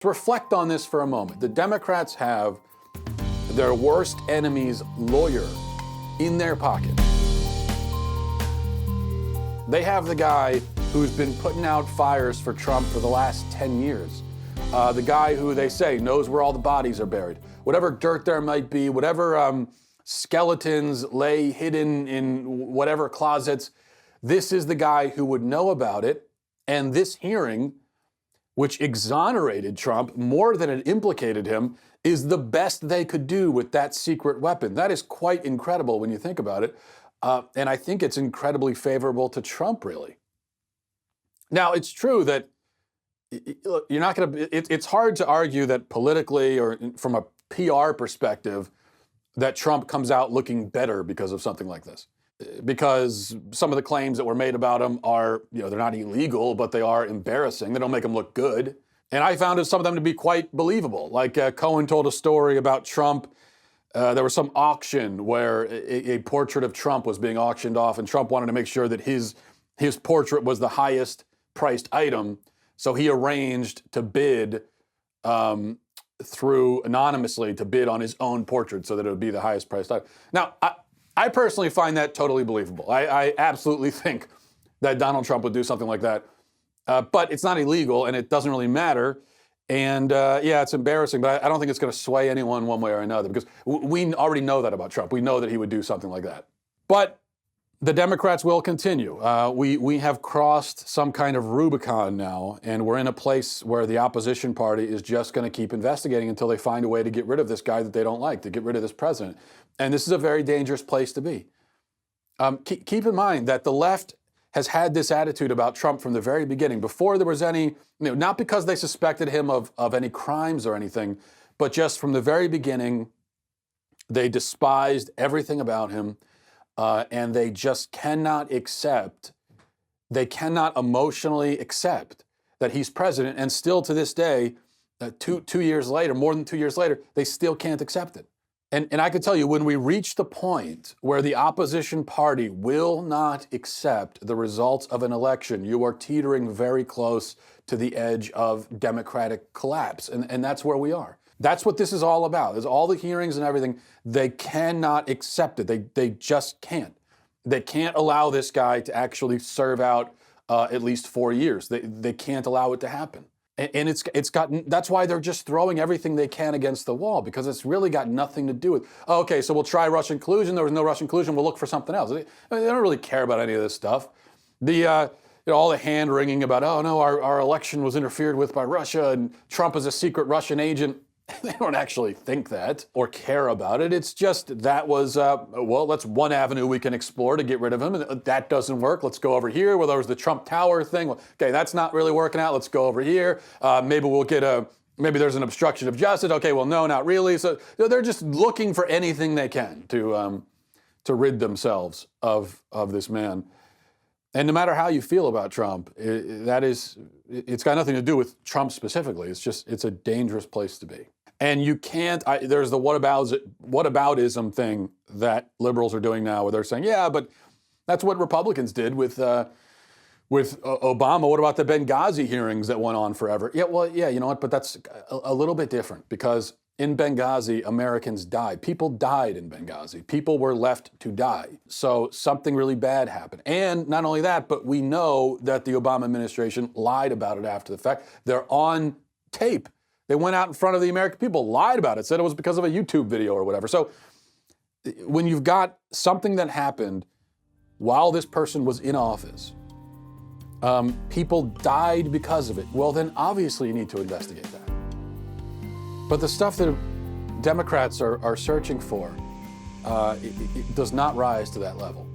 Reflect on this for a moment. The Democrats have their worst enemy's lawyer in their pocket. They have the guy who's been putting out fires for Trump for the last 10 years. The guy who they say knows where all the bodies are buried. Whatever dirt there might be, whatever skeletons lay hidden in whatever closets, this is the guy who would know about it. And this hearing, which exonerated Trump more than it implicated him, is the best they could do with that secret weapon. That is quite incredible when you think about it. And I think it's incredibly favorable to Trump, really. Now, it's true that you're not going to, it's hard to argue that politically or from a PR perspective that Trump comes out looking better because of something like this. Because some of the claims that were made about him are, they're not illegal, but they are embarrassing. They don't make him look good. And I found some of them to be quite believable. Like Cohen told a story about Trump. There was some auction where a portrait of Trump was being auctioned off, and Trump wanted to make sure that his portrait was the highest priced item. So he arranged to bid through anonymously to bid on his own portrait so that it would be the highest priced item. Now, I personally find that totally believable. I absolutely think that Donald Trump would do something like that. But it's not illegal, and it doesn't really matter. And yeah, it's embarrassing, but I don't think it's going to sway anyone one way or another, because we already know that about Trump. We know that he would do something like that. But the Democrats will continue. We have crossed some kind of Rubicon now, and we're in a place where the opposition party is just going to keep investigating until they find a way to get rid of this guy that they don't like, to get rid of this president. And this is a very dangerous place to be. Keep in mind that the left has had this attitude about Trump from the very beginning, before there was any, not because they suspected him of any crimes or anything, but just from the very beginning, they despised everything about him. And they just cannot emotionally accept that he's president. And still to this day, 2 years later, more than 2 years later, they still can't accept it. And I can tell you, when we reach the point where the opposition party will not accept the results of an election, you are teetering very close to the edge of democratic collapse. And that's where we are. That's what this is all about. There's all the hearings and everything. They cannot accept it. They just can't. They can't allow this guy to actually serve out at least 4 years. They can't allow it to happen. And that's why they're just throwing everything they can against the wall, because it's really got nothing to do with, okay, so we'll try Russian collusion. There was no Russian collusion. We'll look for something else. They don't really care about any of this stuff. All the hand wringing about, oh no, our election was interfered with by Russia and Trump is a secret Russian agent. They don't actually think that or care about it. It's just that was, that's one avenue we can explore to get rid of him. And that doesn't work. Let's go over here. Well, there was the Trump Tower thing. Well, okay, that's not really working out. Let's go over here. Maybe we'll get maybe there's an obstruction of justice. Okay, well, no, not really. So they're just looking for anything they can to rid themselves of this man. And no matter how you feel about Trump, it's got nothing to do with Trump specifically. It's a dangerous place to be. And you can't, there's the whataboutism thing that liberals are doing now, where they're saying, yeah, but that's what Republicans did with Obama. What about the Benghazi hearings that went on forever? Yeah, well, yeah, you know what, but that's a little bit different, because in Benghazi, Americans died. People died in Benghazi. People were left to die. So something really bad happened. And not only that, but we know that the Obama administration lied about it after the fact. They're on tape. They went out in front of the American people, lied about it, said it was because of a YouTube video or whatever. So when you've got something that happened while this person was in office, people died because of it, well, then obviously you need to investigate that. But the stuff that Democrats are searching for, it does not rise to that level.